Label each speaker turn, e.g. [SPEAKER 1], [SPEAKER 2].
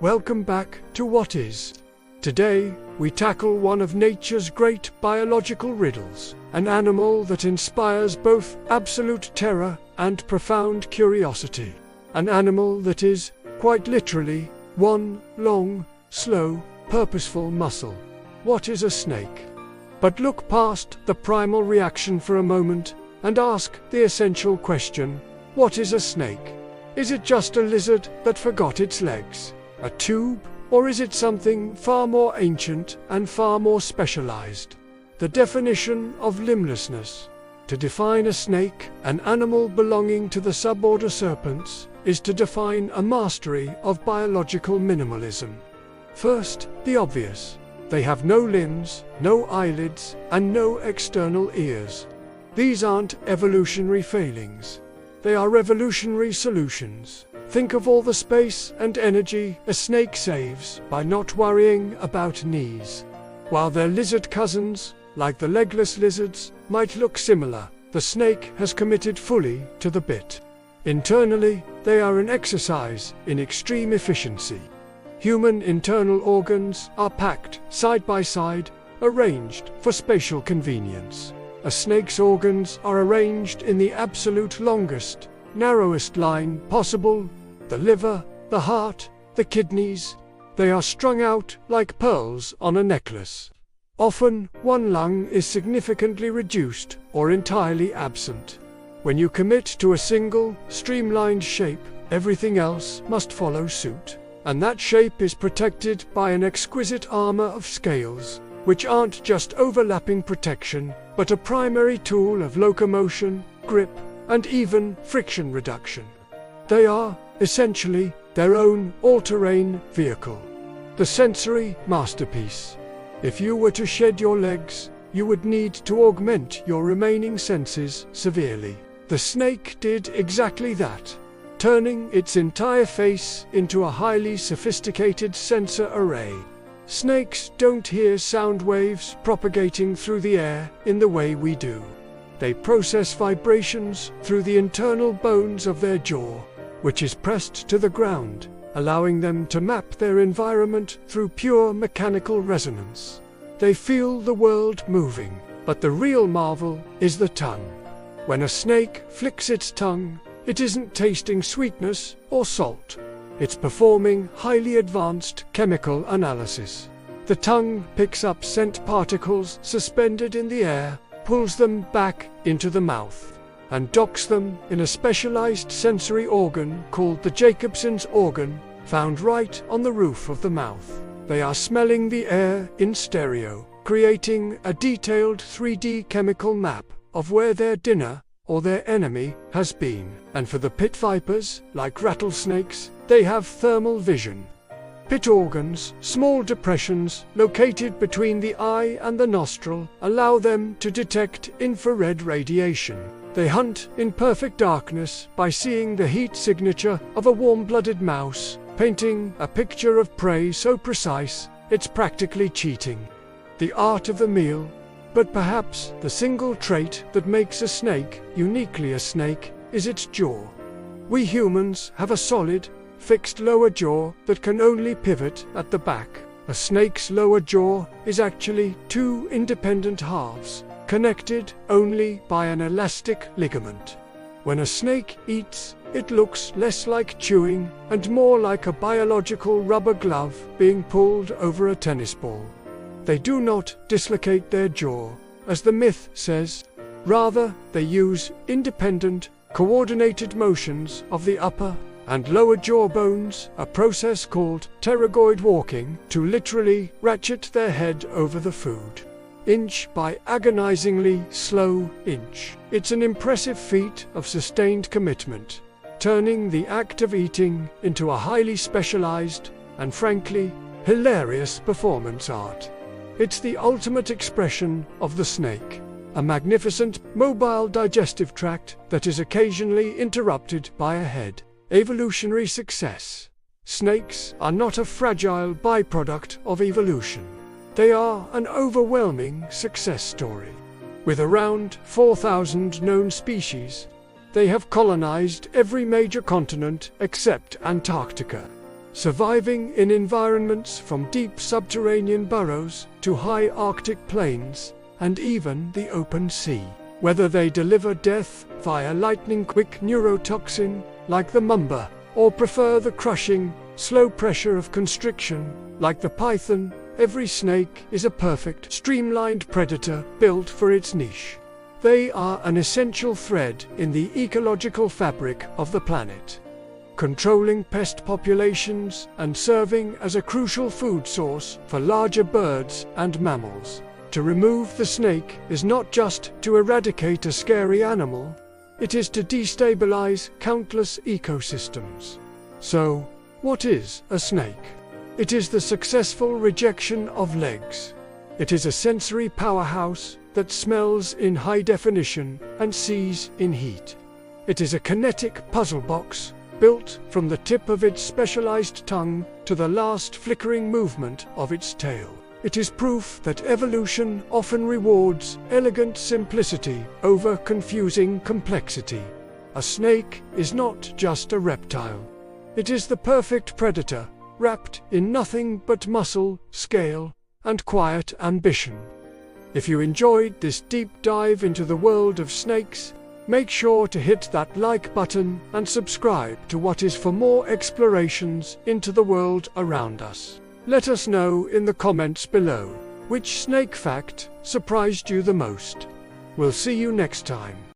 [SPEAKER 1] Welcome back to What Is. Today, we tackle one of nature's great biological riddles, an animal that inspires both absolute terror and profound curiosity. An animal that is, quite literally, one long, slow, purposeful muscle. What is a snake? But look past the primal reaction for a moment and ask the essential question: what is a snake? Is it just a lizard that forgot its legs? A tube? Or is it something far more ancient and far more specialized? The definition of limblessness. To define a snake, an animal belonging to the suborder serpents, is to define a mastery of biological minimalism. First, the obvious. They have no limbs, no eyelids, and no external ears. These aren't evolutionary failings. They are revolutionary solutions. Think of all the space and energy a snake saves by not worrying about knees. While their lizard cousins, like the legless lizards, might look similar, the snake has committed fully to the bit. Internally, they are an exercise in extreme efficiency. Human internal organs are packed side by side, arranged for spatial convenience. A snake's organs are arranged in the absolute longest, narrowest line possible: the liver, the heart, the kidneys. They are strung out like pearls on a necklace. Often, one lung is significantly reduced or entirely absent. When you commit to a single, streamlined shape, everything else must follow suit. And that shape is protected by an exquisite armor of scales, which aren't just overlapping protection, but a primary tool of locomotion, grip, and even friction reduction. They are, essentially, their own all-terrain vehicle. The sensory masterpiece. If you were to shed your legs, you would need to augment your remaining senses severely. The snake did exactly that, turning its entire face into a highly sophisticated sensor array. Snakes don't hear sound waves propagating through the air in the way we do. They process vibrations through the internal bones of their jaw, which is pressed to the ground, allowing them to map their environment through pure mechanical resonance. They feel the world moving, but the real marvel is the tongue. When a snake flicks its tongue, it isn't tasting sweetness or salt. It's performing highly advanced chemical analysis. The tongue picks up scent particles suspended in the air, pulls them back into the mouth, and docks them in a specialized sensory organ called the Jacobson's organ, found right on the roof of the mouth. They are smelling the air in stereo, creating a detailed 3D chemical map of where their dinner or their enemy has been. And for the pit vipers, like rattlesnakes, they have thermal vision. Pit organs, small depressions located between the eye and the nostril, allow them to detect infrared radiation. They hunt in perfect darkness by seeing the heat signature of a warm-blooded mouse, painting a picture of prey so precise, it's practically cheating. The art of the meal. But perhaps the single trait that makes a snake uniquely a snake is its jaw. We humans have a solid, fixed lower jaw that can only pivot at the back. A snake's lower jaw is actually two independent halves, connected only by an elastic ligament. When a snake eats, it looks less like chewing and more like a biological rubber glove being pulled over a tennis ball. They do not dislocate their jaw, as the myth says. Rather, they use independent, coordinated motions of the upper and lower jaw bones, a process called pterygoid walking, to literally ratchet their head over the food. Inch by agonizingly slow inch. It's an impressive feat of sustained commitment, turning the act of eating into a highly specialized and frankly hilarious performance art. It's the ultimate expression of the snake, a magnificent, mobile digestive tract that is occasionally interrupted by a head. Evolutionary success. Snakes are not a fragile byproduct of evolution. They are an overwhelming success story. With around 4,000 known species, they have colonized every major continent except Antarctica. surviving in environments from deep subterranean burrows to high Arctic plains, and even the open sea. Whether they deliver death via lightning-quick neurotoxin, like the mamba, or prefer the crushing, slow pressure of constriction, like the python, every snake is a perfect, streamlined predator built for its niche. They are an essential thread in the ecological fabric of the planet, controlling pest populations and serving as a crucial food source for larger birds and mammals. To remove the snake is not just to eradicate a scary animal, it is to destabilize countless ecosystems. So, what is a snake? It is the successful rejection of legs. It is a sensory powerhouse that smells in high definition and sees in heat. It is a kinetic puzzle box, built from the tip of its specialized tongue to the last flickering movement of its tail. It is proof that evolution often rewards elegant simplicity over confusing complexity. A snake is not just a reptile. It is the perfect predator, wrapped in nothing but muscle, scale, and quiet ambition. If you enjoyed this deep dive into the world of snakes, make sure to hit that like button and subscribe to What Is for more explorations into the world around us. Let us know in the comments below which snake fact surprised you the most. We'll see you next time.